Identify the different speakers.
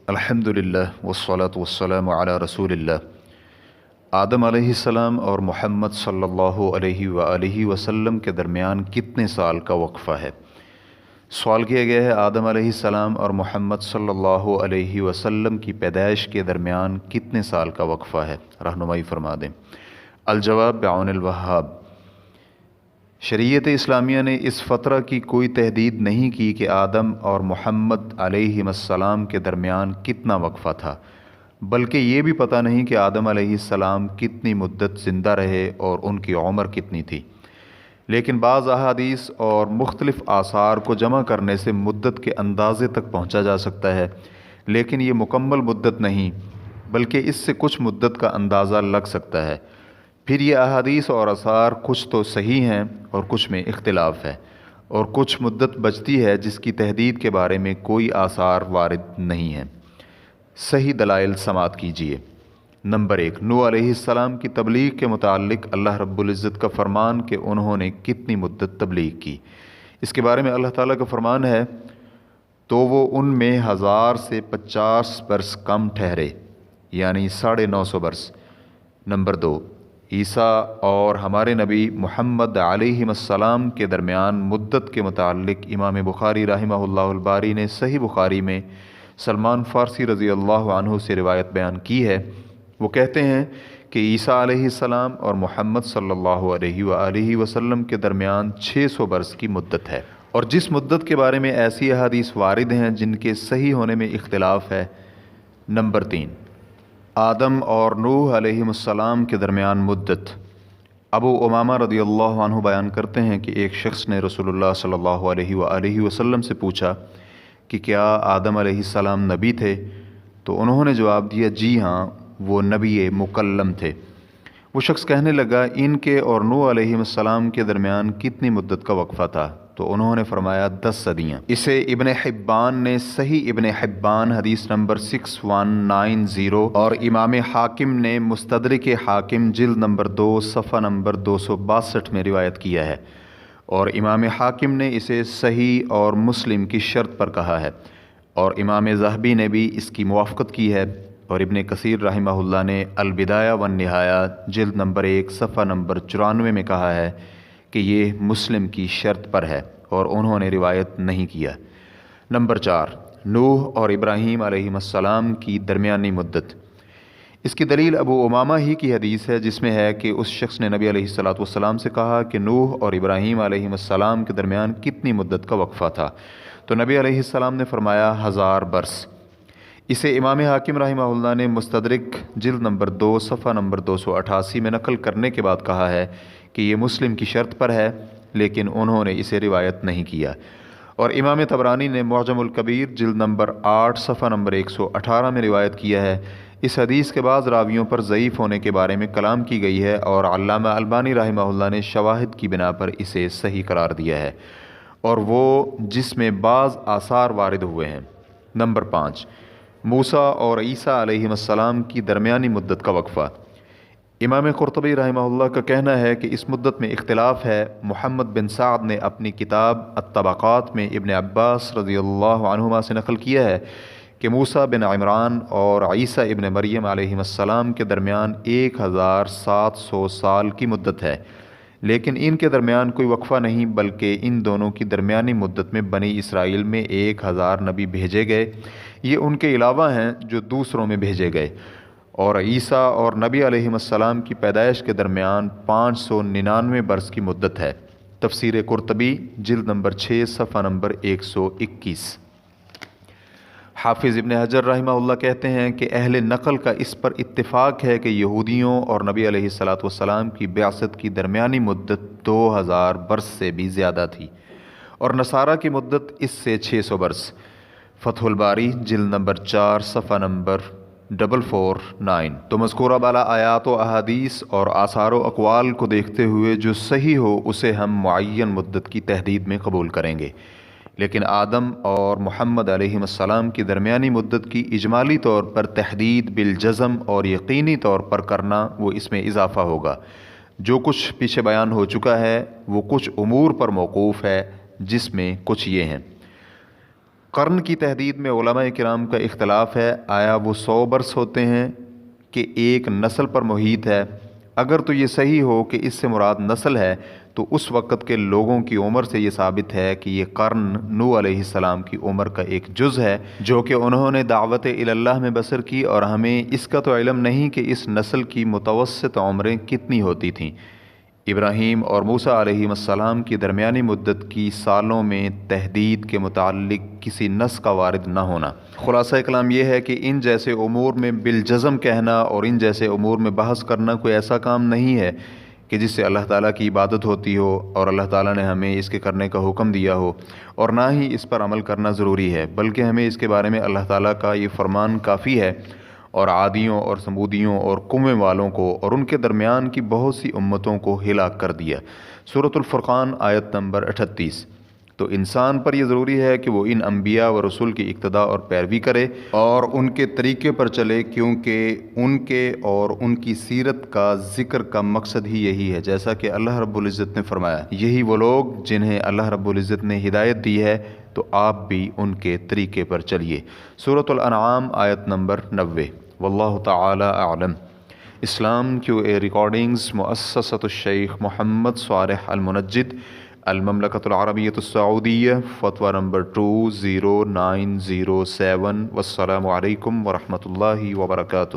Speaker 1: الحمدللہ والصلاة والسلام علی رسول اللہ۔ آدم علیہ السلام اور محمد صلی اللہ علیہ وآلہ وسلم کے درمیان کتنے سال کا وقفہ ہے؟ سوال کیا گیا ہے آدم علیہ السلام اور محمد صلی اللہ علیہ وسلم کی پیدائش کے درمیان کتنے سال کا وقفہ ہے؟ رہنمائی فرما دیں۔ الجواب بعون الوہاب۔ شریعت اسلامیہ نے اس فترہ کی کوئی تحدید نہیں کی کہ آدم اور محمد علیہ السلام کے درمیان کتنا وقفہ تھا، بلکہ یہ بھی پتہ نہیں کہ آدم علیہ السلام کتنی مدت زندہ رہے اور ان کی عمر کتنی تھی۔ لیکن بعض احادیث اور مختلف آثار کو جمع کرنے سے مدت کے اندازے تک پہنچا جا سکتا ہے، لیکن یہ مکمل مدت نہیں بلکہ اس سے کچھ مدت کا اندازہ لگ سکتا ہے۔ پھر یہ احادیث اور آثار کچھ تو صحیح ہیں اور کچھ میں اختلاف ہے، اور کچھ مدت بچتی ہے جس کی تحدید کے بارے میں کوئی آثار وارد نہیں ہیں۔ صحیح دلائل سماعت کیجیے۔ نمبر 1، نوح علیہ السلام کی تبلیغ کے متعلق اللہ رب العزت کا فرمان کہ انہوں نے کتنی مدت تبلیغ کی۔ اس کے بارے میں اللہ تعالیٰ کا فرمان ہے، تو وہ ان میں 1000 سے 50 برس کم ٹھہرے، یعنی 950 برس۔ نمبر 2، عیسیٰ اور ہمارے نبی محمد علیہ السلام کے درمیان مدت کے متعلق امام بخاری رحمہ اللہ الباری نے صحیح بخاری میں سلمان فارسی رضی اللہ عنہ سے روایت بیان کی ہے۔ وہ کہتے ہیں کہ عیسیٰ علیہ السلام اور محمد صلی اللہ علیہ وآلہ وسلم کے درمیان 600 برس کی مدت ہے، اور جس مدت کے بارے میں ایسی احادیث وارد ہیں جن کے صحیح ہونے میں اختلاف ہے۔ نمبر 3، آدم اور نوح علیہ السلام کے درمیان مدت۔ ابو امامہ رضی اللہ عنہ بیان کرتے ہیں کہ ایک شخص نے رسول اللہ صلی اللہ علیہ وآلہ وسلم سے پوچھا کہ کیا آدم علیہ السلام نبی تھے؟ تو انہوں نے جواب دیا، جی ہاں، وہ نبی مکلم تھے۔ وہ شخص کہنے لگا، ان کے اور نوح علیہ السلام کے درمیان کتنی مدت کا وقفہ تھا؟ تو انہوں نے فرمایا 10 صدیاں۔ اسے ابن حبان نے صحیح ابن حبان حدیث نمبر 6190 اور امام حاکم نے مستدرک حاکم جلد نمبر 2 صفحہ نمبر 262 میں روایت کیا ہے، اور امام حاکم نے اسے صحیح اور مسلم کی شرط پر کہا ہے، اور امام ذہبی نے بھی اس کی موافقت کی ہے، اور ابن کثیر رحمہ اللہ نے البدایہ والنہایہ جلد نمبر 1 صفحہ نمبر 94 میں کہا ہے کہ یہ مسلم کی شرط پر ہے، اور انہوں نے روایت نہیں کیا۔ نمبر 4، نوح اور ابراہیم علیہ السلام کی درمیانی مدت۔ اس کی دلیل ابو امامہ ہی کی حدیث ہے، جس میں ہے کہ اس شخص نے نبی علیہ السلام سے کہا کہ نوح اور ابراہیم علیہ السلام کے درمیان کتنی مدت کا وقفہ تھا؟ تو نبی علیہ السلام نے فرمایا 1000 برس۔ اسے امام حاکم رحمہ اللہ نے مستدرک جلد نمبر 2 صفحہ نمبر 288 میں نقل کرنے کے بعد کہا ہے کہ یہ مسلم کی شرط پر ہے، لیکن انہوں نے اسے روایت نہیں کیا۔ اور امام طبرانی نے معجم الکبیر جلد نمبر 8 صفحہ نمبر 118 میں روایت کیا ہے۔ اس حدیث کے بعض راویوں پر ضعیف ہونے کے بارے میں کلام کی گئی ہے، اور علامہ البانی رحمہ اللہ نے شواہد کی بنا پر اسے صحیح قرار دیا ہے، اور وہ جس میں بعض آثار وارد ہوئے ہیں۔ نمبر 5، موسیٰ اور عیسیٰ علیہ السلام کی درمیانی مدت کا وقفہ۔ امام قرطبی رحمہ اللہ کا کہنا ہے کہ اس مدت میں اختلاف ہے۔ محمد بن سعد نے اپنی کتاب الطبقات میں ابن عباس رضی اللہ عنہما سے نقل کیا ہے کہ موسیٰ بن عمران اور عیسیٰ ابن مریم علیہ السلام کے درمیان 1700 سال کی مدت ہے، لیکن ان کے درمیان کوئی وقفہ نہیں، بلکہ ان دونوں کی درمیانی مدت میں بنی اسرائیل میں 1000 نبی بھیجے گئے، یہ ان کے علاوہ ہیں جو دوسروں میں بھیجے گئے، اور عیسیٰ اور نبی علیہ السلام کی پیدائش کے درمیان 599 برس کی مدت ہے۔ تفسیر قرطبی جلد نمبر 6 صفحہ نمبر 121۔ حافظ ابن حجر رحمہ اللہ کہتے ہیں کہ اہل نقل کا اس پر اتفاق ہے کہ یہودیوں اور نبی علیہ السلام کی بعثت کی درمیانی مدت 2000 برس سے بھی زیادہ تھی، اور نصارہ کی مدت اس سے 600 برس۔ فتح الباری جلد نمبر 4 صفحہ نمبر 449۔ تو مذکورہ بالا آیات و احادیث اور آثار و اقوال کو دیکھتے ہوئے جو صحیح ہو اسے ہم معین مدت کی تحدید میں قبول کریں گے، لیکن آدم اور محمد علیہ السلام کی درمیانی مدت کی اجمالی طور پر تحدید بالجزم اور یقینی طور پر کرنا، وہ اس میں اضافہ ہوگا۔ جو کچھ پیچھے بیان ہو چکا ہے وہ کچھ امور پر موقوف ہے، جس میں کچھ یہ ہیں۔ قرن کی تحدید میں علماء کرام کا اختلاف ہے، آیا وہ 100 برس ہوتے ہیں کہ ایک نسل پر محیط ہے؟ اگر تو یہ صحیح ہو کہ اس سے مراد نسل ہے تو اس وقت کے لوگوں کی عمر سے یہ ثابت ہے کہ یہ قرن نوح علیہ السلام کی عمر کا ایک جز ہے جو کہ انہوں نے دعوت اللہ میں بسر کی، اور ہمیں اس کا تو علم نہیں کہ اس نسل کی متوسط عمریں کتنی ہوتی تھیں۔ ابراہیم اور موسیٰ علیہ السلام کی درمیانی مدت کی سالوں میں تحدید کے متعلق کسی نص کا وارد نہ ہونا۔ خلاصہ کلام یہ ہے کہ ان جیسے امور میں بالجزم کہنا اور ان جیسے امور میں بحث کرنا کوئی ایسا کام نہیں ہے کہ جس سے اللہ تعالیٰ کی عبادت ہوتی ہو اور اللہ تعالیٰ نے ہمیں اس کے کرنے کا حکم دیا ہو، اور نہ ہی اس پر عمل کرنا ضروری ہے، بلکہ ہمیں اس کے بارے میں اللہ تعالیٰ کا یہ فرمان کافی ہے، اور عادیوں اور سمودیوں اور قوم والوں کو اور ان کے درمیان کی بہت سی امتوں کو ہلاک کر دیا۔ سورۃ الفرقان آیت نمبر 38۔ تو انسان پر یہ ضروری ہے کہ وہ ان انبیاء و رسول کی اقتداء اور پیروی کرے اور ان کے طریقے پر چلے، کیونکہ ان کے اور ان کی سیرت کا ذکر کا مقصد ہی یہی ہے، جیسا کہ اللہ رب العزت نے فرمایا، یہی وہ لوگ جنہیں اللہ رب العزت نے ہدایت دی ہے، تو آپ بھی ان کے طریقے پر چلیے۔ سورۃ الانعام آیت نمبر 90۔ واللہ تعالی اعلم۔ اسلام Q&A ریکارڈنگز مؤسسۃ الشیخ محمد صالح المنجد، المملکۃ العربیۃ السعودیہ، فتویٰ نمبر 20907۔ والسلام علیکم ورحمۃ اللہ وبرکاتہ۔